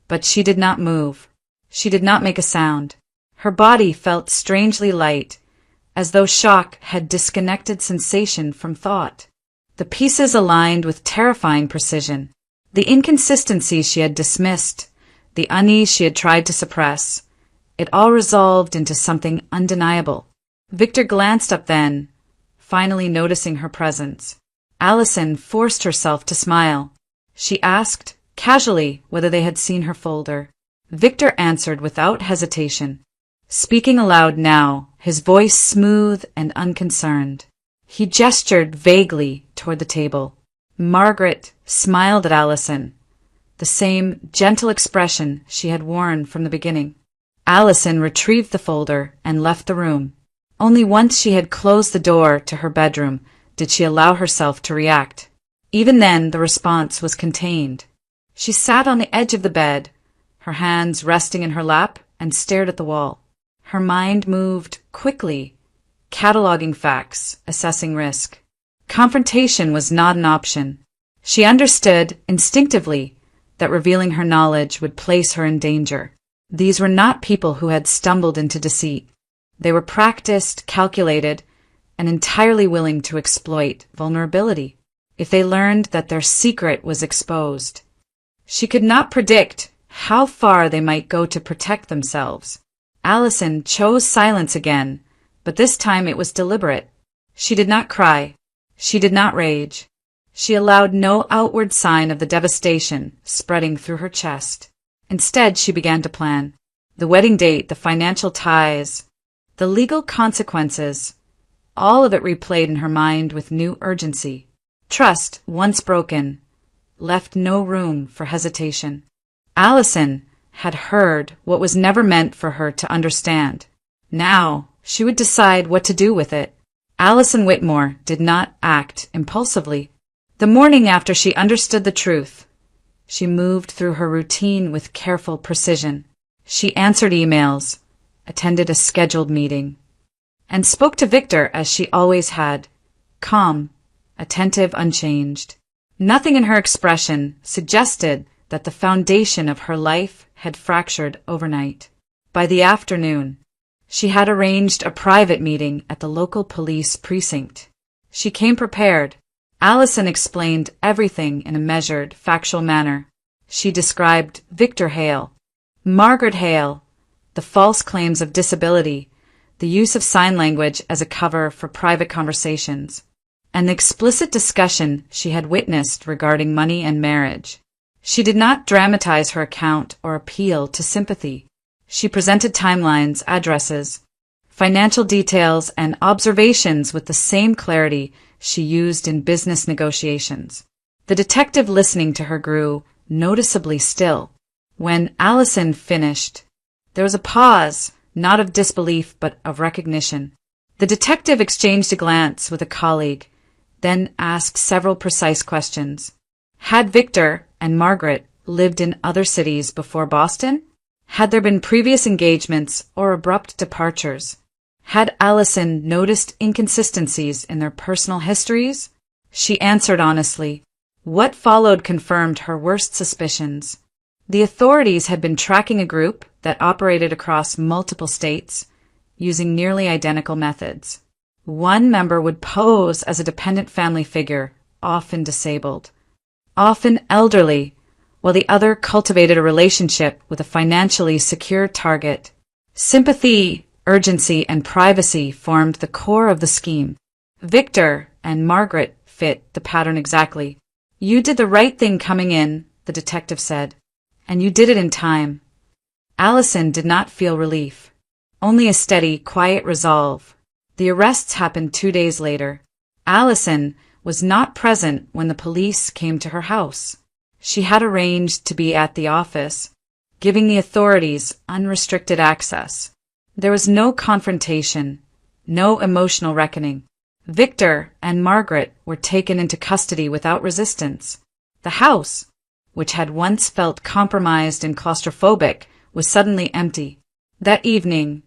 B: but she did not move. She did not make a sound. Her body felt strangely light, as though shock had disconnected sensation from thought. The pieces aligned with terrifying precision. The inconsistencies she had dismissed, the unease she had tried to suppress, it all resolved into something undeniable. Victor glanced up then, finally noticing her presence. Allison forced herself to smile. She asked, casually, whether they had seen her folder. Victor answered without hesitation, speaking aloud now, his voice smooth and unconcerned. He gestured vaguely toward the table. Margaret smiled at Allison, the same gentle expression she had worn from the beginning. Allison retrieved the folder and left the room. Only once she had closed the door to her bedroom did she allow herself to react. Even then, the response was contained. She sat on the edge of the bed, her hands resting in her lap, and stared at the wall. Her mind moved quickly, cataloging facts, assessing risk. Confrontation was not an option. She understood instinctively that revealing her knowledge would place her in danger. These were not people who had stumbled into deceit. They were practiced, calculated, and entirely willing to exploit vulnerability if they learned that their secret was exposed. She could not predict how far they might go to protect themselves. Allison chose silence again, but this time it was deliberate. She did not cry. She did not rage. She allowed no outward sign of the devastation spreading through her chest. Instead, she began to plan. The wedding date, the financial ties, the legal consequences, all of it replayed in her mind with new urgency. Trust, once broken, left no room for hesitation. Allison had heard what was never meant for her to understand. Now, she would decide what to do with it. Allison Whitmore did not act impulsively. The morning after she understood the truth, she moved through her routine with careful precision. She answered emails, attended a scheduled meeting, and spoke to Victor as she always had, calm, attentive, unchanged. Nothing in her expression suggested that the foundation of her life had fractured overnight. By the afternoon, she had arranged a private meeting at the local police precinct. She came prepared. Allison explained everything in a measured, factual manner. She described Victor Hale, Margaret Hale, the false claims of disability, the use of sign language as a cover for private conversations, and the explicit discussion she had witnessed regarding money and marriage. She did not dramatize her account or appeal to sympathy. She presented timelines, addresses, financial details, and observations with the same clarity she used in business negotiations. The detective listening to her grew noticeably still. When Allison finished, there was a pause, not of disbelief but of recognition. The detective exchanged a glance with a colleague, then asked several precise questions. Had Victor and Margaret lived in other cities before Boston? Had there been previous engagements or abrupt departures? Had Allison noticed inconsistencies in their personal histories? She answered honestly. What followed confirmed her worst suspicions. The authorities had been tracking a group that operated across multiple states, using nearly identical methods. One member would pose as a dependent family figure, often disabled, often elderly, while the other cultivated a relationship with a financially secure target. Sympathy, urgency, and privacy formed the core of the scheme. Victor and Margaret fit the pattern exactly. You did the right thing coming in, the detective said, and you did it in time. Allison did not feel relief, only a steady, quiet resolve. The arrests happened 2 days later. Allison was not present when the police came to her house. She had arranged to be at the office, giving the authorities unrestricted access. There was no confrontation, no emotional reckoning. Victor and Margaret were taken into custody without resistance. The house, which had once felt compromised and claustrophobic, was suddenly empty. That evening,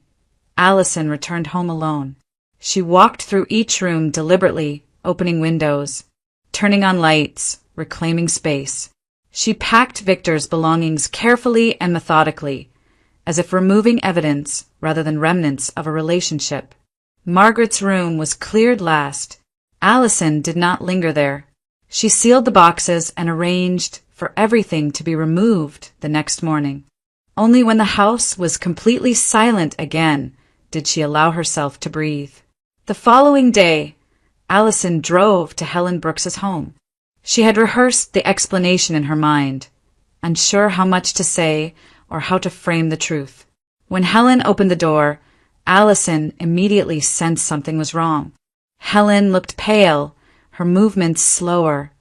B: Allison returned home alone. She walked through each room deliberately, opening windows, turning on lights, reclaiming space. She packed Victor's belongings carefully and methodically, as if removing evidence rather than remnants of a relationship. Margaret's room was cleared last. Allison did not linger there. She sealed the boxes and arranged for everything to be removed the next morning. Only when the house was completely silent again did she allow herself to breathe. The following day, Allison drove to Helen Brooks's home. She had rehearsed the explanation in her mind, unsure how much to say or how to frame the truth. When Helen opened the door, Allison immediately sensed something was wrong. Helen looked pale, her movements slower,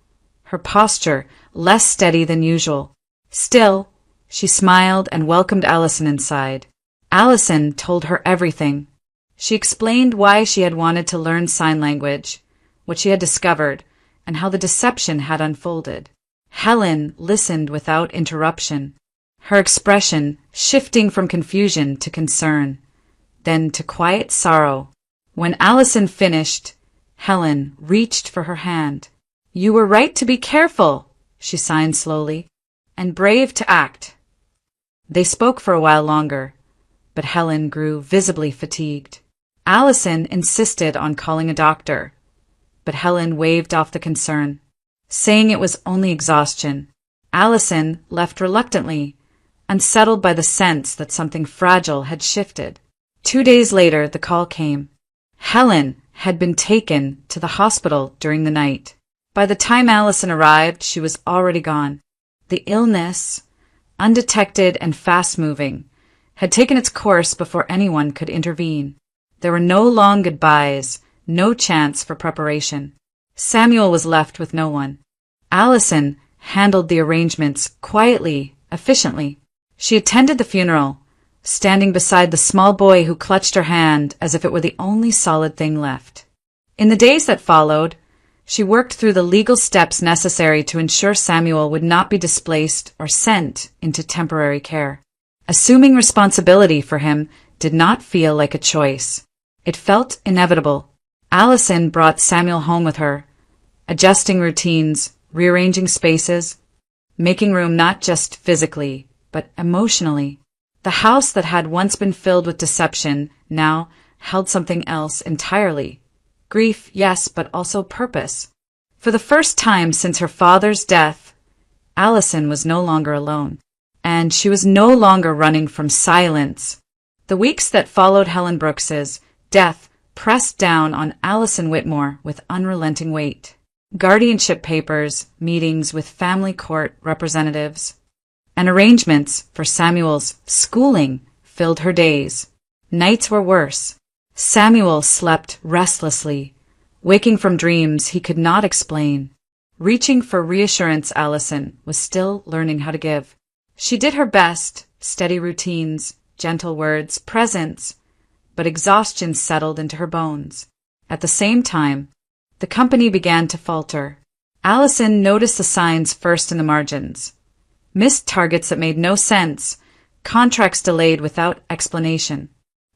B: her posture less steady than usual. Still, she smiled and welcomed Allison inside. Allison told her everything. She explained why she had wanted to learn sign language, what she had discovered, and how the deception had unfolded. Helen listened without interruption, her expression shifting from confusion to concern. then to quiet sorrow. When Allison finished, Helen reached for her hand. "You were right to be careful," she signed slowly, "and brave to act." They spoke for a while longer, but Helen grew visibly fatigued. Allison insisted on calling a doctor, but Helen waved off the concern, saying it was only exhaustion. Allison left reluctantly, unsettled by the sense that something fragile had shifted. 2 days later, the call came. Helen had been taken to the hospital during the night. By the time Allison arrived, she was already gone. The illness, undetected and fast-moving, had taken its course before anyone could intervene. There were no long goodbyes, no chance for preparation. Samuel was left with no one. Allison handled the arrangements quietly, efficiently. She attended the funeral, standing beside the small boy who clutched her hand as if it were the only solid thing left. In the days that followed, she worked through the legal steps necessary to ensure Samuel would not be displaced or sent into temporary care. Assuming responsibility for him did not feel like a choice. It felt inevitable. Allison brought Samuel home with her, adjusting routines, rearranging spaces, making room not just physically, but emotionally. The house that had once been filled with deception now held something else entirely. Grief, yes, but also purpose. For the first time since her father's death, Allison was no longer alone, and she was no longer running from silence. The weeks that followed Helen Brooks's death pressed down on Allison Whitmore with unrelenting weight. Guardianship papers, meetings with family court representatives, and arrangements for Samuel's schooling filled her days. Nights were worse. Samuel slept restlessly, waking from dreams he could not explain. Reaching for reassurance Allison was still learning how to give. She did her best, steady routines, gentle words, presence, but exhaustion settled into her bones. At the same time, the company began to falter. Allison noticed the signs first in the margins. Missed targets that made no sense, contracts delayed without explanation,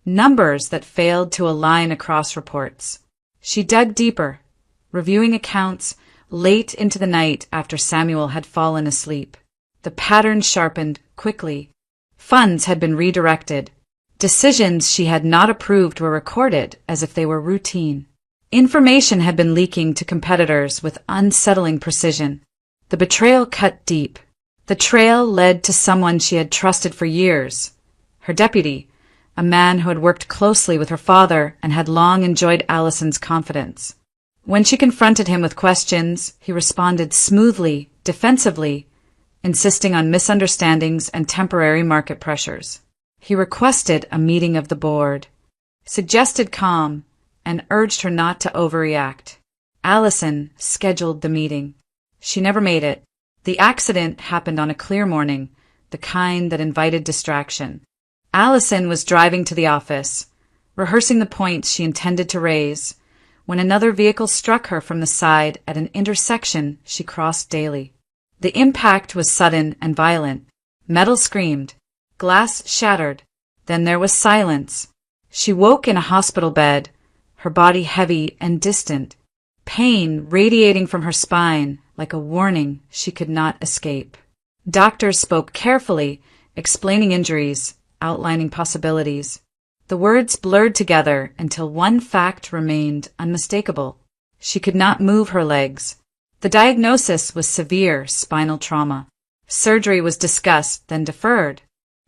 B: numbers that failed to align across reports. She dug deeper, reviewing accounts late into the night after Samuel had fallen asleep. The pattern sharpened quickly. Funds had been redirected. Decisions she had not approved were recorded as if they were routine. Information had been leaking to competitors with unsettling precision. The betrayal cut deep. The trail led to someone she had trusted for years. Her deputy, a man who had worked closely with her father and had long enjoyed Allison's confidence. When she confronted him with questions, he responded smoothly, defensively, insisting on misunderstandings and temporary market pressures. He requested a meeting of the board, suggested calm, and urged her not to overreact. Allison scheduled the meeting. She never made it. The accident happened on a clear morning, the kind that invited distraction. Allison was driving to the office, rehearsing the points she intended to raise, when another vehicle struck her from the side at an intersection she crossed daily. The impact was sudden and violent. Metal screamed. Glass shattered. Then there was silence. She woke in a hospital bed, her body heavy and distant, pain radiating from her spine like a warning she could not escape. Doctors spoke carefully, explaining injuries, outlining possibilities. The words blurred together until one fact remained unmistakable. She could not move her legs. The diagnosis was severe spinal trauma. Surgery was discussed, then deferred.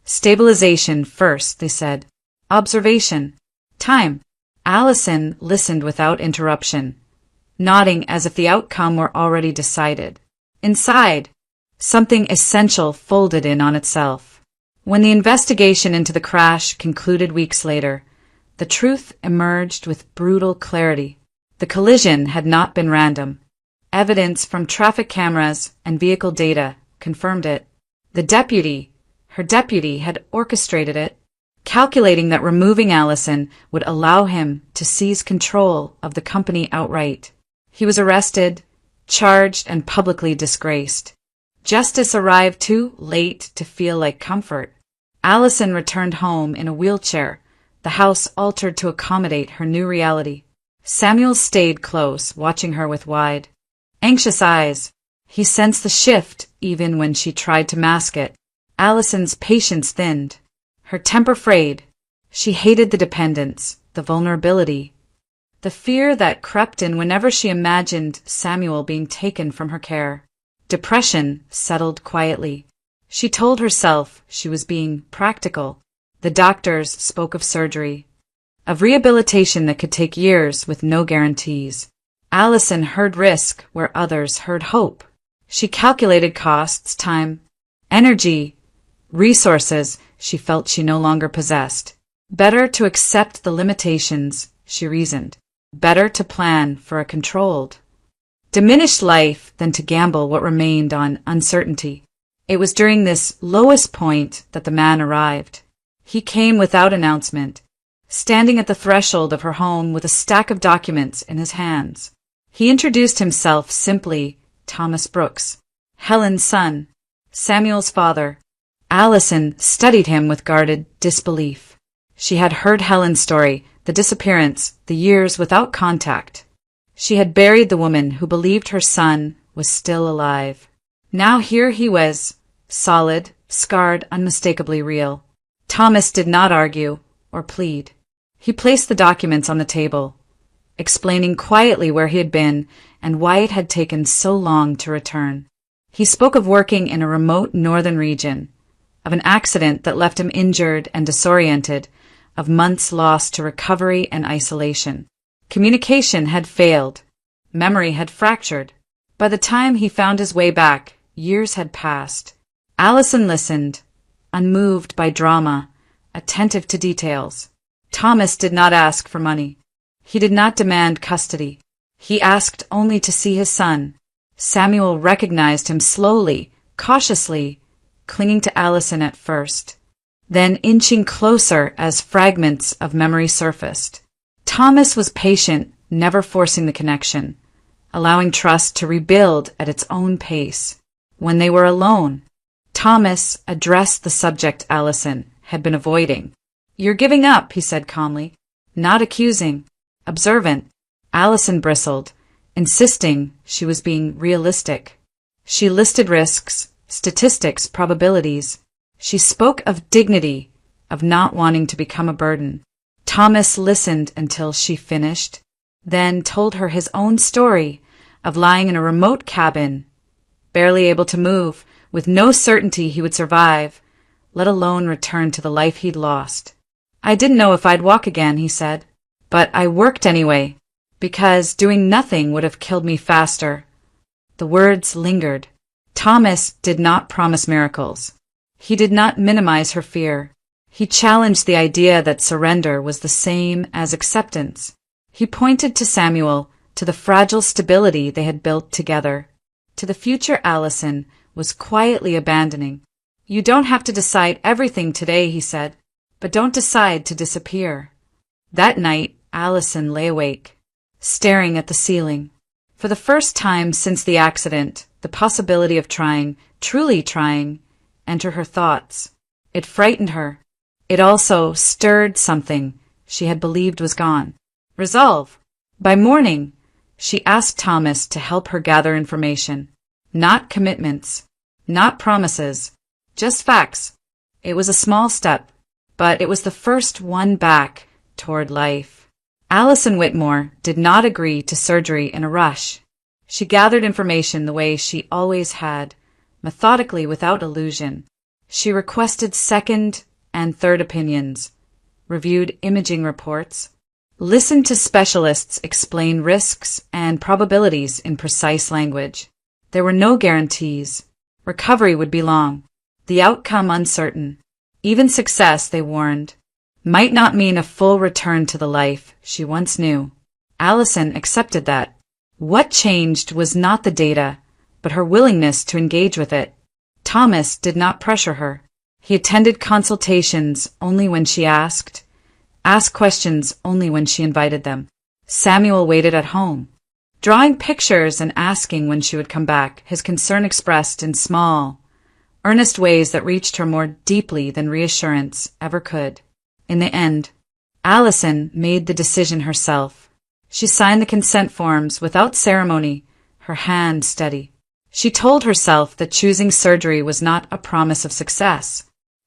B: Stabilization first, they said. Observation. Time. Allison listened without interruption, nodding as if the outcome were already decided. Inside, something essential folded in on itself. When the investigation into the crash concluded weeks later, the truth emerged with brutal clarity. The collision had not been random. Evidence from traffic cameras and vehicle data confirmed it. Her deputy had orchestrated it, calculating that removing Allison would allow him to seize control of the company outright. He was arrested, charged, and publicly disgraced. Justice arrived too late to feel like comfort. Allison returned home in a wheelchair, the house altered to accommodate her new reality. Samuel stayed close, watching her with wide, anxious eyes. He sensed the shift even when she tried to mask it. Allison's patience thinned, her temper frayed. She hated the dependence, the vulnerability, the fear that crept in whenever she imagined Samuel being taken from her care. Depression settled quietly. She told herself she was being practical. The doctors spoke of surgery, of rehabilitation that could take years with no guarantees. Allison heard risk where others heard hope. She calculated costs, time, energy, resources she felt she no longer possessed. Better to accept the limitations, she reasoned. Better to plan for a controlled, diminished life than to gamble what remained on uncertainty. It was during this lowest point that the man arrived. He came without announcement, standing at the threshold of her home with a stack of documents in his hands. He introduced himself simply, Thomas Brooks, Helen's son, Samuel's father. Allison studied him with guarded disbelief. She had heard Helen's story, the disappearance, the years without contact. She had buried the woman who believed her son was still alive. Now here he was, solid, scarred, unmistakably real. Thomas did not argue or plead. He placed the documents on the table, explaining quietly where he had been and why it had taken so long to return. He spoke of working in a remote northern region, of an accident that left him injured and disoriented, of months lost to recovery and isolation. Communication had failed. Memory had fractured. By the time he found his way back, years had passed. Allison listened, unmoved by drama, attentive to details. Thomas did not ask for money. He did not demand custody. He asked only to see his son. Samuel recognized him slowly, cautiously, clinging to Allison at first, then inching closer as fragments of memory surfaced. Thomas was patient, never forcing the connection, allowing trust to rebuild at its own pace. When they were alone, Thomas addressed the subject Allison had been avoiding. "You're giving up," he said calmly, not accusing, observant. Allison bristled, insisting she was being realistic. She listed risks, statistics, probabilities. She spoke of dignity, of not wanting to become a burden. Thomas listened until she finished, then told her his own story of lying in a remote cabin, barely able to move, with no certainty he would survive, let alone return to the life he'd lost. "I didn't know if I'd walk again," he said, "but I worked anyway, because doing nothing would have killed me faster." The words lingered. Thomas did not promise miracles. He did not minimize her fear. He challenged the idea that surrender was the same as acceptance. He pointed to Samuel, to the fragile stability they had built together, to the future Allison was quietly abandoning. "You don't have to decide everything today," he said, "but don't decide to disappear." That night, Allison lay awake, staring at the ceiling. For the first time since the accident, the possibility of trying, truly trying, entered her thoughts. It frightened her. It also stirred something she had believed was gone. Resolve. By morning, she asked Thomas to help her gather information. Not commitments, not promises, just facts. It was a small step, but it was the first one back toward life. Allison Whitmore did not agree to surgery in a rush. She gathered information the way she always had, methodically without illusion. She requested second and third opinions, reviewed imaging reports, listened to specialists explain risks and probabilities in precise language. There were no guarantees. Recovery would be long, the outcome uncertain. Even success, they warned, might not mean a full return to the life she once knew. Allison accepted that. What changed was not the data, but her willingness to engage with it. Thomas did not pressure her. He attended consultations only when she asked questions only when she invited them. Samuel waited at home, drawing pictures and asking when she would come back, his concern expressed in small, earnest ways that reached her more deeply than reassurance ever could. In the end, Allison made the decision herself. She signed the consent forms without ceremony, her hand steady. She told herself that choosing surgery was not a promise of success,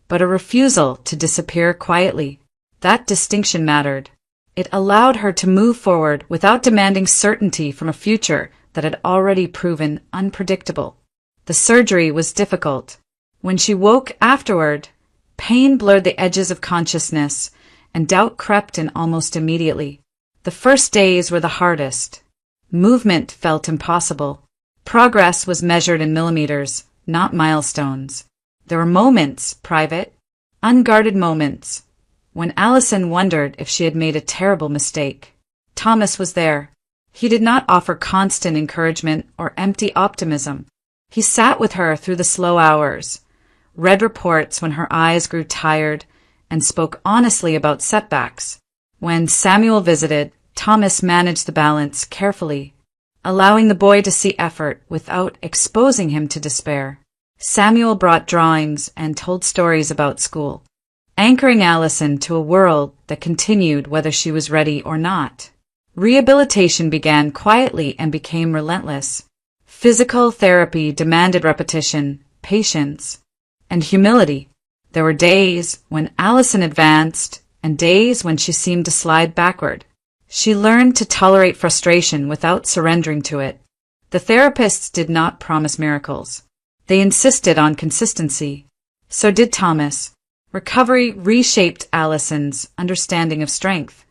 B: but a refusal to disappear quietly. That distinction mattered. It allowed her to move forward without demanding certainty from a future that had already proven unpredictable. The surgery was difficult. When she woke afterward, pain blurred the edges of consciousness, and doubt crept in almost immediately. The first days were the hardest. Movement felt impossible. Progress was measured in millimeters, not milestones. There were moments, private, unguarded moments, when Allison wondered if she had made a terrible mistake. Thomas was there. He did not offer constant encouragement or empty optimism. He sat with her through the slow hours, read reports when her eyes grew tired, and spoke honestly about setbacks. When Samuel visited, Thomas managed the balance carefully, allowing the boy to see effort without exposing him to despair. Samuel brought drawings and told stories about school, anchoring Allison to a world that continued whether she was ready or not. Rehabilitation began quietly and became relentless. Physical therapy demanded repetition, patience, and humility. There were days when Allison advanced and days when she seemed to slide backward. She learned to tolerate frustration without surrendering to it. The therapists did not promise miracles. They insisted on consistency. So did Thomas. Recovery reshaped Allison's understanding of strength.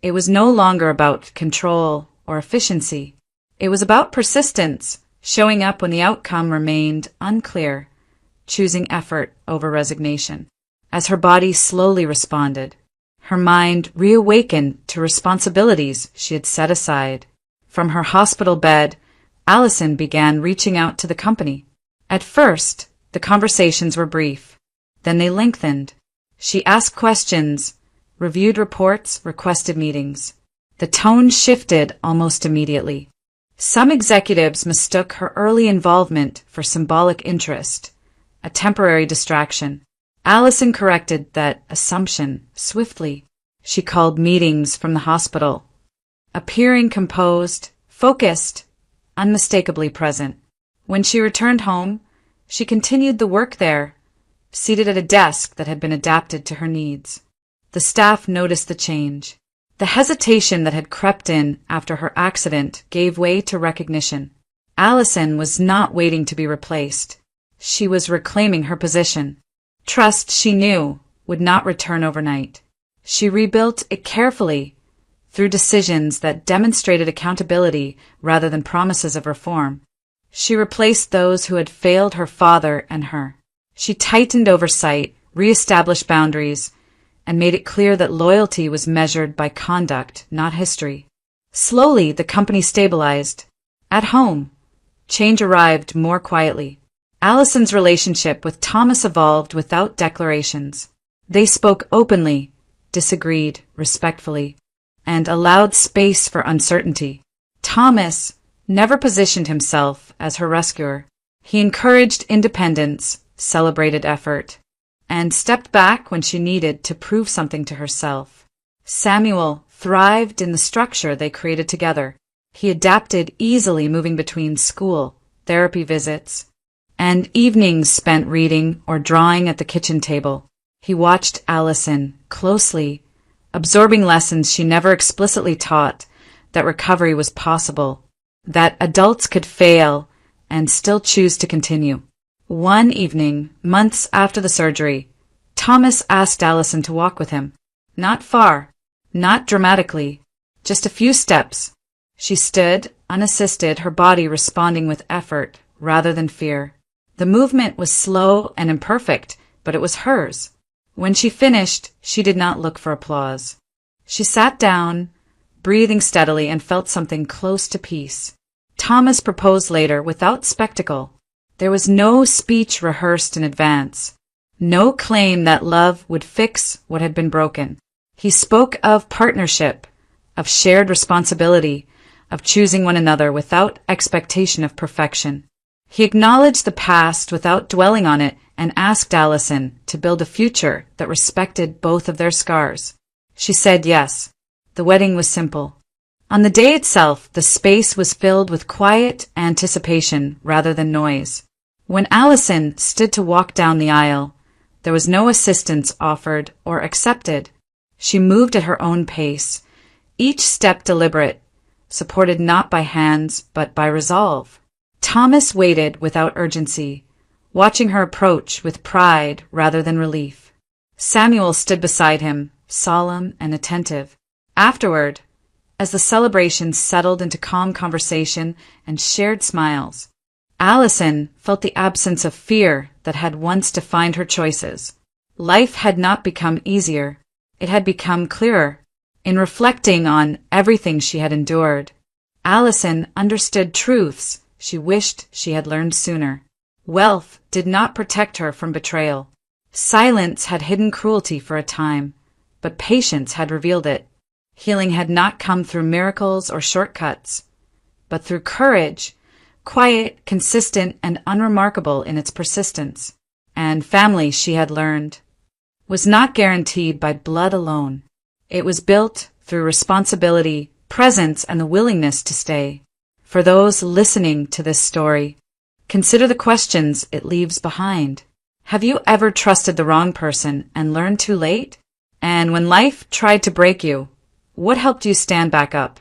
B: It was no longer about control or efficiency. It was about persistence, showing up when the outcome remained unclear, choosing effort over resignation. As her body slowly responded, her mind reawakened to responsibilities she had set aside. From her hospital bed, Allison began reaching out to the company. At first, the conversations were brief. Then they lengthened. She asked questions, reviewed reports, requested meetings. The tone shifted almost immediately. Some executives mistook her early involvement for symbolic interest, a temporary distraction. Allison corrected that assumption swiftly. She called meetings from the hospital, appearing composed, focused, unmistakably present. When she returned home, she continued the work there, seated at a desk that had been adapted to her needs. The staff noticed the change. The hesitation that had crept in after her accident gave way to recognition. Allison was not waiting to be replaced. She was reclaiming her position. Trust, she knew, would not return overnight. She rebuilt it carefully, through decisions that demonstrated accountability rather than promises of reform. She replaced those who had failed her father and her. She tightened oversight, re-established boundaries, and made it clear that loyalty was measured by conduct, not history. Slowly, the company stabilized. At home, change arrived more quietly. Allison's relationship with Thomas evolved without declarations. They spoke openly, disagreed respectfully, and allowed space for uncertainty. Thomas never positioned himself as her rescuer. He encouraged independence, celebrated effort, and stepped back when she needed to prove something to herself. Samuel thrived in the structure they created together. He adapted easily, moving between school, therapy visits, and evenings spent reading or drawing at the kitchen table. He watched Allison closely, absorbing lessons she never explicitly taught, that recovery was possible, that adults could fail and still choose to continue. One evening, months after the surgery, Thomas asked Allison to walk with him. Not far, not dramatically, just a few steps. She stood, unassisted, her body responding with effort rather than fear. The movement was slow and imperfect, but it was hers. When she finished, she did not look for applause. She sat down, breathing steadily, and felt something close to peace. Thomas proposed later without spectacle. There was no speech rehearsed in advance, no claim that love would fix what had been broken. He spoke of partnership, of shared responsibility, of choosing one another without expectation of perfection. He acknowledged the past without dwelling on it and asked Allison to build a future that respected both of their scars. She said yes. The wedding was simple. On the day itself, the space was filled with quiet anticipation rather than noise. When Allison stood to walk down the aisle, there was no assistance offered or accepted. She moved at her own pace, each step deliberate, supported not by hands but by resolve. Thomas waited without urgency, watching her approach with pride rather than relief. Samuel stood beside him, solemn and attentive. Afterward, as the celebration settled into calm conversation and shared smiles, Allison felt the absence of fear that had once defined her choices. Life had not become easier. It had become clearer. In reflecting on everything she had endured, Allison understood truths she wished she had learned sooner. Wealth did not protect her from betrayal. Silence had hidden cruelty for a time, but patience had revealed it. Healing had not come through miracles or shortcuts, but through courage, quiet, consistent, and unremarkable in its persistence. And family, she had learned, was not guaranteed by blood alone. It was built through responsibility, presence, and the willingness to stay. For those listening to this story, consider the questions it leaves behind. Have you ever trusted the wrong person and learned too late? And when life tried to break you, what helped you stand back up?